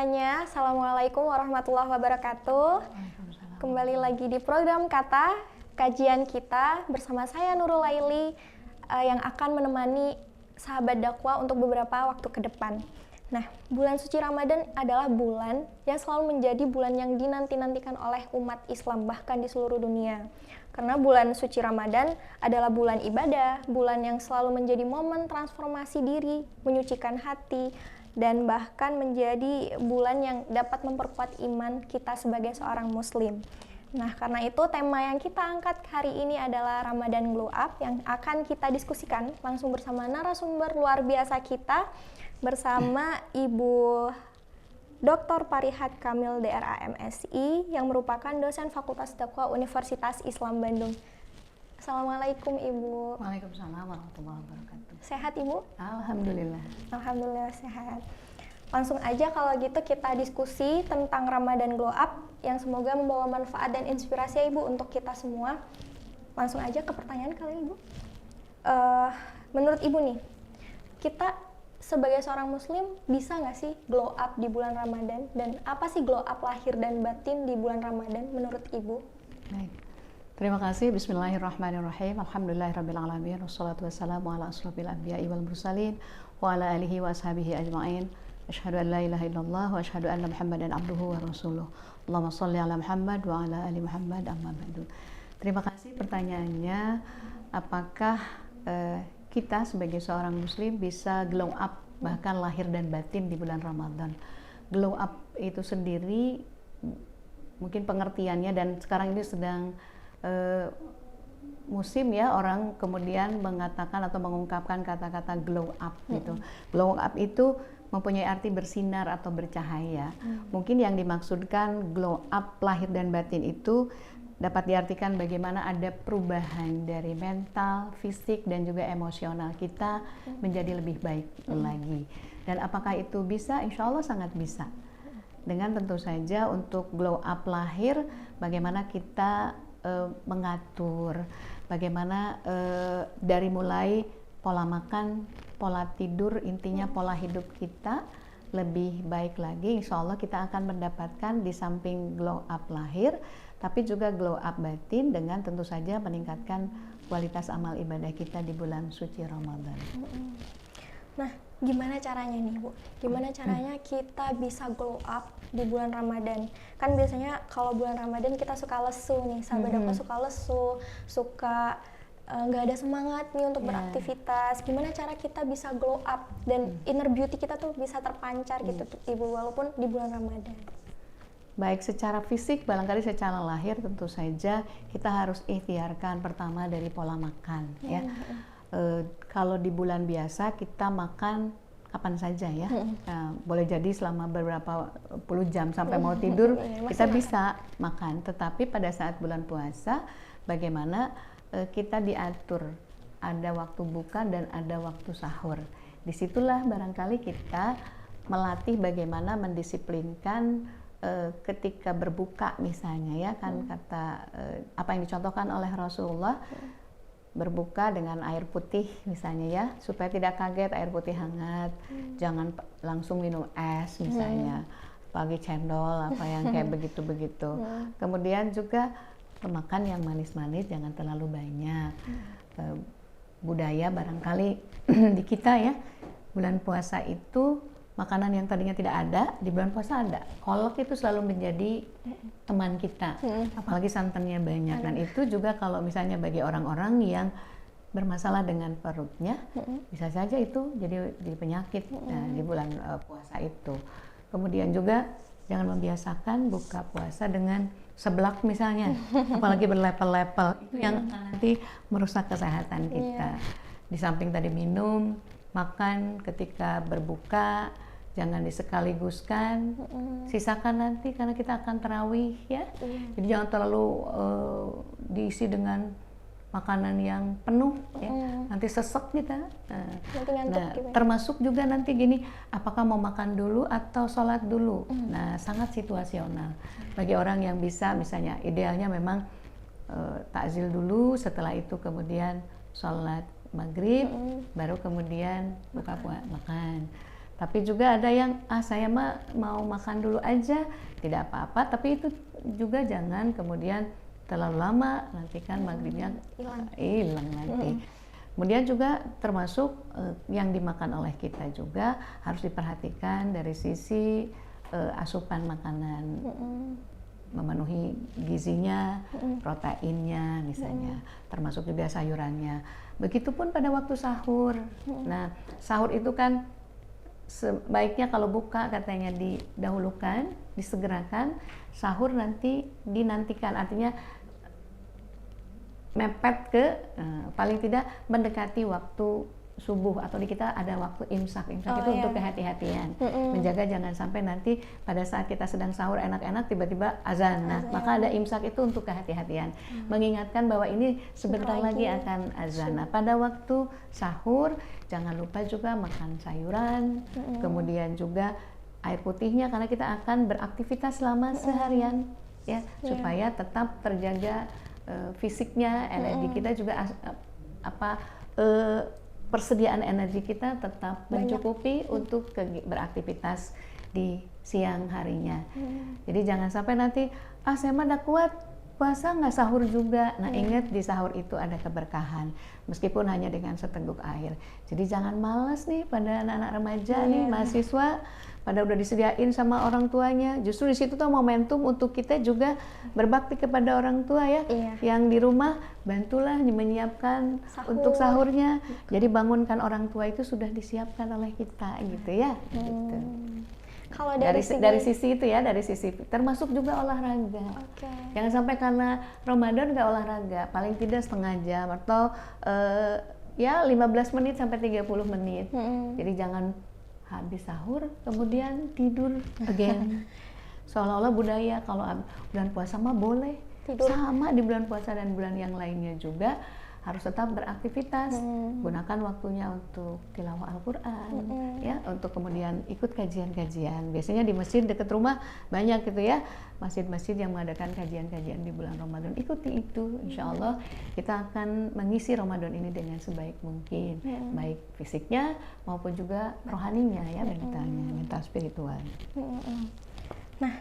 semuanya, Assalamualaikum warahmatullahi wabarakatuh. Kembali lagi di program Kata, kajian kita bersama saya Nurul Laili yang akan menemani sahabat dakwah untuk beberapa waktu ke depan. Nah, bulan suci Ramadan adalah bulan yang selalu menjadi bulan yang dinanti-nantikan oleh umat Islam bahkan di seluruh dunia. Karena bulan suci Ramadan adalah bulan ibadah, bulan yang selalu menjadi momen transformasi diri, menyucikan hati, dan bahkan menjadi bulan yang dapat memperkuat iman kita sebagai seorang muslim. Nah, karena itu tema yang kita angkat hari ini adalah Ramadan Glow Up yang akan kita diskusikan langsung bersama narasumber luar biasa kita bersama Ibu Dr. Parihat Kamil DRA MSI yang merupakan dosen Fakultas Dakwah Universitas Islam Bandung. Assalamualaikum Ibu. Waalaikumsalam warahmatullahi wabarakatuh. Sehat Ibu? Alhamdulillah. Alhamdulillah sehat. Langsung aja kalau gitu kita diskusi tentang Ramadan Glow Up yang semoga membawa manfaat dan inspirasi ya Ibu untuk kita semua. Langsung aja ke pertanyaan kali Ibu. Menurut Ibu nih, kita sebagai seorang muslim bisa nggak sih glow up di bulan Ramadan? Dan apa sih glow up lahir dan batin di bulan Ramadan menurut Ibu? Baik. Terima kasih. Bismillahirrahmanirrahim. Alhamdulillahirrabbilalamin. Wassalatu wassalamu ala asrofil anbiya'i wal mursalin wa ala alihi wa ashabihi ajma'in. Asyhadu an la ilaha illallah wa asyhadu anna Muhammadan abduhu wa rasuluh. Allahumma shalli ala Muhammad wa ala ali Muhammad amma ba'du. Terima kasih pertanyaannya. Apakah kita sebagai seorang muslim bisa glow up bahkan lahir dan batin di bulan Ramadan? Glow up itu sendiri mungkin pengertiannya, dan sekarang ini sedang musim ya, orang kemudian mengatakan atau mengungkapkan kata-kata glow up gitu. Glow up itu mempunyai arti bersinar atau bercahaya. Mungkin yang dimaksudkan glow up lahir dan batin itu dapat diartikan bagaimana ada perubahan dari mental, fisik, dan juga emosional kita menjadi lebih baik lagi. Dan apakah itu bisa? Insya Allah sangat bisa. Dengan tentu saja untuk glow up lahir, bagaimana kita mengatur, bagaimana dari mulai pola makan, pola tidur, intinya pola hidup kita lebih baik lagi. Insya Allah kita akan mendapatkan di samping glow up lahir, tapi juga glow up batin dengan tentu saja meningkatkan kualitas amal ibadah kita di bulan suci Ramadan. Nah, gimana caranya nih Bu? Gimana caranya kita bisa glow up di bulan Ramadan? Kan biasanya kalau bulan Ramadan kita suka lesu nih, sahabat dakwah suka lesu, suka nggak ada semangat nih untuk beraktivitas. Gimana cara kita bisa glow up dan inner beauty kita tuh bisa terpancar gitu Ibu, walaupun di bulan Ramadan? Baik secara fisik, barangkali secara lahir tentu saja kita harus ikhtiarkan pertama dari pola makan ya. Kalau di bulan biasa kita makan kapan saja ya, boleh jadi selama beberapa puluh jam sampai mau tidur kita bisa makan. Tetapi pada saat bulan puasa bagaimana kita diatur, ada waktu buka dan ada waktu sahur. Disitulah barangkali kita melatih bagaimana mendisiplinkan ketika berbuka misalnya ya kan, kata apa yang dicontohkan oleh Rasulullah, berbuka dengan air putih misalnya ya, supaya tidak kaget air putih hangat, jangan langsung minum es misalnya, apalagi cendol apa yang kayak begitu-begitu. Kemudian juga makan yang manis-manis jangan terlalu banyak. Budaya barangkali di kita ya, bulan puasa itu makanan yang tadinya tidak ada, di bulan puasa ada. Kolak itu selalu menjadi teman kita, apalagi santannya banyak. Dan itu juga kalau misalnya bagi orang-orang yang bermasalah dengan perutnya, bisa saja itu jadi penyakit di bulan puasa itu. Kemudian juga jangan membiasakan buka puasa dengan seblak misalnya, apalagi berlepel-lepel, itu yang nanti merusak kesehatan kita. Di samping tadi minum, makan ketika berbuka, jangan disekaliguskan, sisakan nanti karena kita akan tarawih ya. Jadi jangan terlalu diisi dengan makanan yang penuh ya, nanti sesek kita. Nah, termasuk juga nanti gini, apakah mau makan dulu atau sholat dulu? Nah, sangat situasional. Bagi orang yang bisa, misalnya idealnya memang takzil dulu, setelah itu kemudian sholat maghrib, baru kemudian buka puasa makan. Tapi juga ada yang saya mah mau makan dulu aja, tidak apa-apa, tapi itu juga jangan kemudian terlalu lama, nanti kan maghribnya hilang nanti. Kemudian juga termasuk yang dimakan oleh kita juga harus diperhatikan dari sisi asupan makanan, memenuhi gizinya, proteinnya misalnya, termasuk juga sayurannya. Begitupun pada waktu sahur. Nah, sahur itu kan sebaiknya kalau buka katanya didahulukan, disegerakan, sahur nanti dinantikan, artinya mepet ke paling tidak mendekati waktu subuh, atau di kita ada waktu imsak itu untuk kehati-hatian, menjaga jangan sampai nanti pada saat kita sedang sahur enak-enak tiba-tiba azan. Nah, maka ada imsak itu untuk kehati-hatian, mengingatkan bahwa ini sebentar lagi akan azan. Nah, pada waktu sahur jangan lupa juga makan sayuran, kemudian juga air putihnya karena kita akan beraktivitas selama seharian ya, supaya tetap terjaga fisiknya, energi kita juga persediaan energi kita tetap mencukupi untuk beraktivitas di siang harinya. Jadi jangan sampai nanti saya mah udah kuat puasa nggak sahur juga. Nah, ingat di sahur itu ada keberkahan meskipun hanya dengan seteguk air. Jadi jangan malas nih pada anak-anak remaja nih, mahasiswa pada udah disediain sama orang tuanya. Justru di situ tuh momentum untuk kita juga berbakti kepada orang tua ya. Yang di rumah bantulah menyiapkan untuk sahurnya. Jadi bangunkan orang tua itu sudah disiapkan oleh kita gitu ya. Gitu. Kalau dari sisi itu ya, dari sisi termasuk juga olahraga. Jangan sampai karena Ramadan nggak olahraga, paling tidak setengah jam atau ya 15 menit sampai 30 menit. Jadi jangan habis sahur kemudian tidur again. Seolah-olah budaya kalau bulan puasa mah boleh tidur. Sama di bulan puasa dan bulan yang lainnya juga harus tetap beraktivitas. Gunakan waktunya untuk tilawah Al-Quran, ya, untuk kemudian ikut kajian-kajian. Biasanya di masjid dekat rumah banyak gitu ya, masjid-masjid yang mengadakan kajian-kajian di bulan Ramadan. Ikuti itu, insya Allah kita akan mengisi Ramadan ini dengan sebaik mungkin, baik fisiknya maupun juga rohaninya ya, mental spiritual. Nah,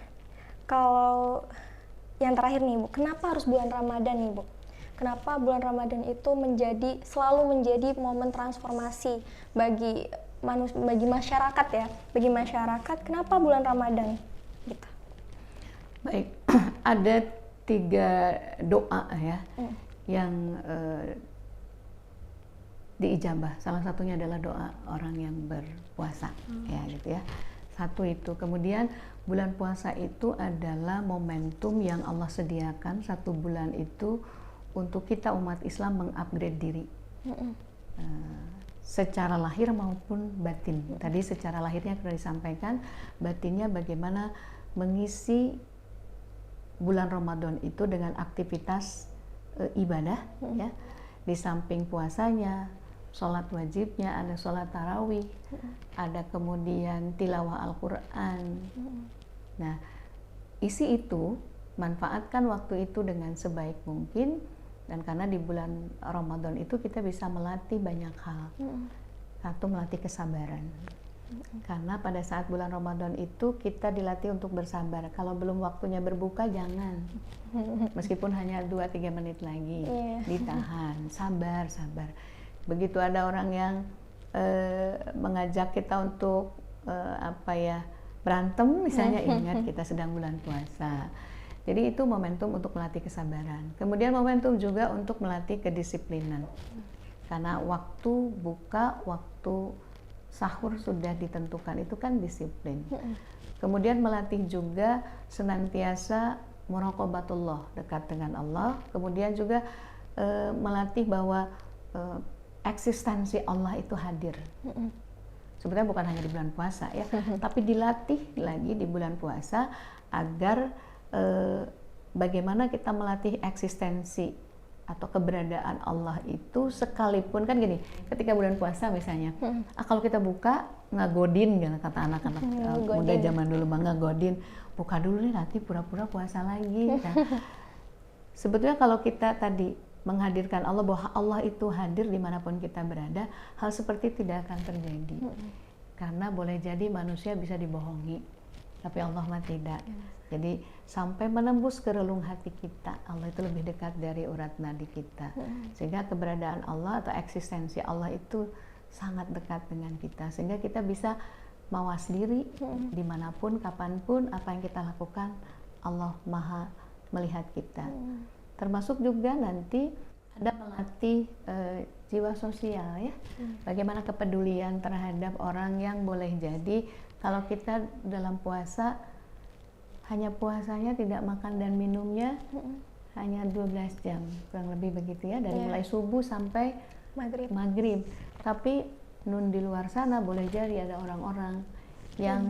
kalau yang terakhir nih Bu, kenapa harus bulan Ramadan nih Bu? Kenapa bulan Ramadan itu selalu menjadi momen transformasi bagi masyarakat ya? Bagi masyarakat, kenapa bulan Ramadan? Gitu. Baik, ada 3 doa ya yang diijabah. Salah satunya adalah doa orang yang berpuasa ya gitu ya. Satu itu. Kemudian bulan puasa itu adalah momentum yang Allah sediakan 1 bulan itu untuk kita umat Islam mengupgrade diri secara lahir maupun batin. Tadi secara lahirnya sudah disampaikan, batinnya bagaimana mengisi bulan Ramadan itu dengan aktivitas ibadah ya. Di samping puasanya, sholat wajibnya, ada sholat tarawih, ada kemudian tilawah Al-Quran. Nah, isi itu, manfaatkan waktu itu dengan sebaik mungkin. Dan karena di bulan Ramadan itu kita bisa melatih banyak hal. Satu, melatih kesabaran. Karena pada saat bulan Ramadan itu kita dilatih untuk bersabar. Kalau belum waktunya berbuka jangan. Meskipun hanya 2-3 menit lagi, ditahan, sabar. Begitu ada orang yang mengajak kita untuk berantem misalnya, ingat kita sedang bulan puasa. Jadi itu momentum untuk melatih kesabaran. Kemudian momentum juga untuk melatih kedisiplinan. Karena waktu buka, waktu sahur sudah ditentukan, itu kan disiplin. Kemudian melatih juga senantiasa muraqabatullah, dekat dengan Allah. Kemudian juga melatih bahwa eksistensi Allah itu hadir. Sebenarnya bukan hanya di bulan puasa ya, tapi dilatih lagi di bulan puasa agar bagaimana kita melatih eksistensi atau keberadaan Allah itu, sekalipun kan gini, ketika bulan puasa misalnya, kalau kita buka ngagodin gitu, kata anak-anak muda zaman dulu, ngagodin, buka dulu nih nanti pura-pura puasa lagi. Nah, sebetulnya kalau kita tadi menghadirkan Allah, bahwa Allah itu hadir dimanapun kita berada, hal seperti tidak akan terjadi. karena boleh jadi manusia bisa dibohongi, tapi Allah mah tidak. Jadi sampai menembus ke relung hati kita, Allah itu lebih dekat dari urat nadi kita. Sehingga keberadaan Allah atau eksistensi Allah itu sangat dekat dengan kita, sehingga kita bisa mawas diri dimanapun, kapanpun, apa yang kita lakukan, Allah maha melihat kita. Termasuk juga nanti ada melatih jiwa sosial ya, bagaimana kepedulian terhadap orang yang boleh jadi kalau kita dalam puasa hanya puasanya tidak makan dan minumnya hanya 12 jam, kurang lebih begitu ya, dari mulai subuh sampai maghrib. Tapi nun di luar sana boleh jadi ada orang-orang yang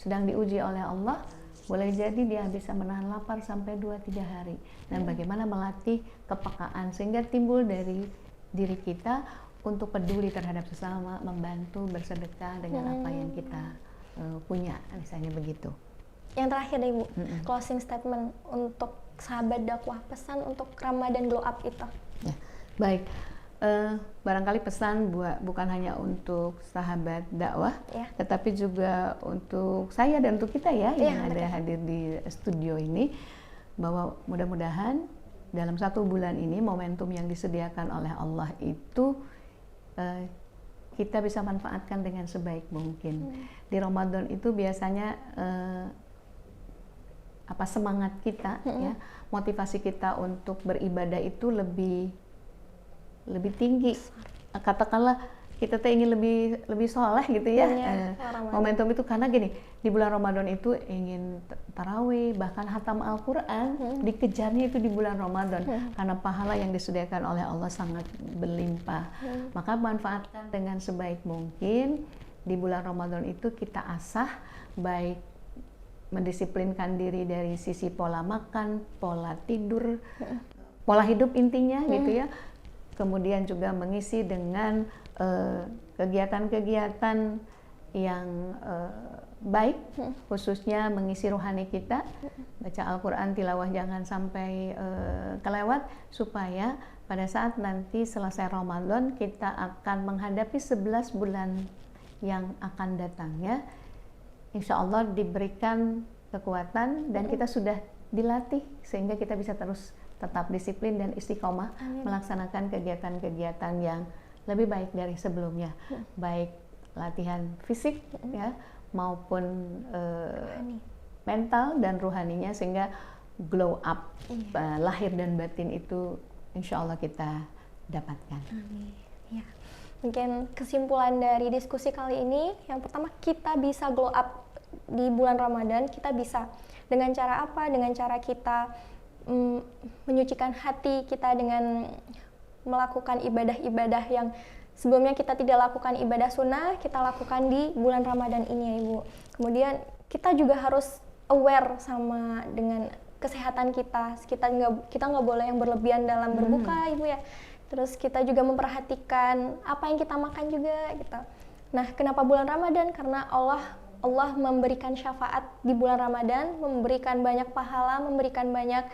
sedang diuji oleh Allah, boleh jadi dia bisa menahan lapar sampai 2-3 hari. Dan bagaimana melatih kepekaan sehingga timbul dari diri kita untuk peduli terhadap sesama, membantu, bersedekah dengan apa yang kita punya, misalnya begitu. Yang terakhir deh Ibu, closing statement untuk sahabat dakwah, pesan untuk Ramadan Glow Up itu. Ya, baik. Barangkali pesan bukan hanya untuk sahabat dakwah, tetapi juga untuk saya dan untuk kita ya yang ada hadir di studio ini, bahwa mudah-mudahan dalam 1 bulan ini momentum yang disediakan oleh Allah itu kita bisa manfaatkan dengan sebaik mungkin. Di Ramadan itu biasanya semangat kita ya, motivasi kita untuk beribadah itu lebih tinggi. Katakanlah kita ingin lebih soleh gitu ya. Momentum itu karena gini, di bulan Ramadan itu ingin tarawih, bahkan hatam Al-Quran dikejarnya itu di bulan Ramadan karena pahala yang disediakan oleh Allah sangat berlimpah. Maka manfaatkan dengan sebaik mungkin di bulan Ramadan itu, kita asah baik mendisiplinkan diri dari sisi pola makan, pola tidur, pola hidup intinya gitu ya. Kemudian juga mengisi dengan kegiatan-kegiatan yang baik, khususnya mengisi rohani kita, baca Al-Quran, tilawah jangan sampai kelewat, supaya pada saat nanti selesai Ramadan kita akan menghadapi 11 bulan yang akan datangnya. Insya Allah diberikan kekuatan dan kita sudah dilatih sehingga kita bisa terus tetap disiplin dan istiqomah melaksanakan kegiatan-kegiatan yang lebih baik dari sebelumnya, baik latihan fisik ya maupun mental dan ruhaninya, sehingga glow up lahir dan batin itu insya Allah kita dapatkan. Ya. Mungkin kesimpulan dari diskusi kali ini, yang pertama, kita bisa glow up di bulan Ramadan. Kita bisa dengan cara apa? Dengan cara kita menyucikan hati kita dengan melakukan ibadah-ibadah yang sebelumnya kita tidak lakukan, ibadah sunnah kita lakukan di bulan Ramadan ini ya Ibu. Kemudian kita juga harus aware sama dengan kesehatan kita. Kita nggak boleh yang berlebihan dalam berbuka Ibu ya. Terus kita juga memperhatikan apa yang kita makan juga gitu. Nah, kenapa bulan Ramadan? Karena Allah memberikan syafaat di bulan Ramadan, memberikan banyak pahala, memberikan banyak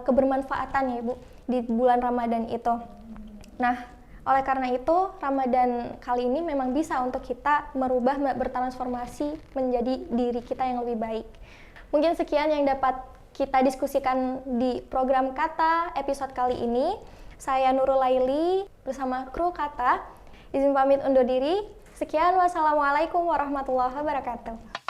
kebermanfaatan ya Ibu di bulan Ramadan itu. Nah, oleh karena itu Ramadan kali ini memang bisa untuk kita merubah, bertransformasi menjadi diri kita yang lebih baik. Mungkin sekian yang dapat kita diskusikan di program Kata episode kali ini. Saya Nurul Laili bersama kru Kata izin pamit undur diri. Sekian, wassalamualaikum warahmatullahi wabarakatuh.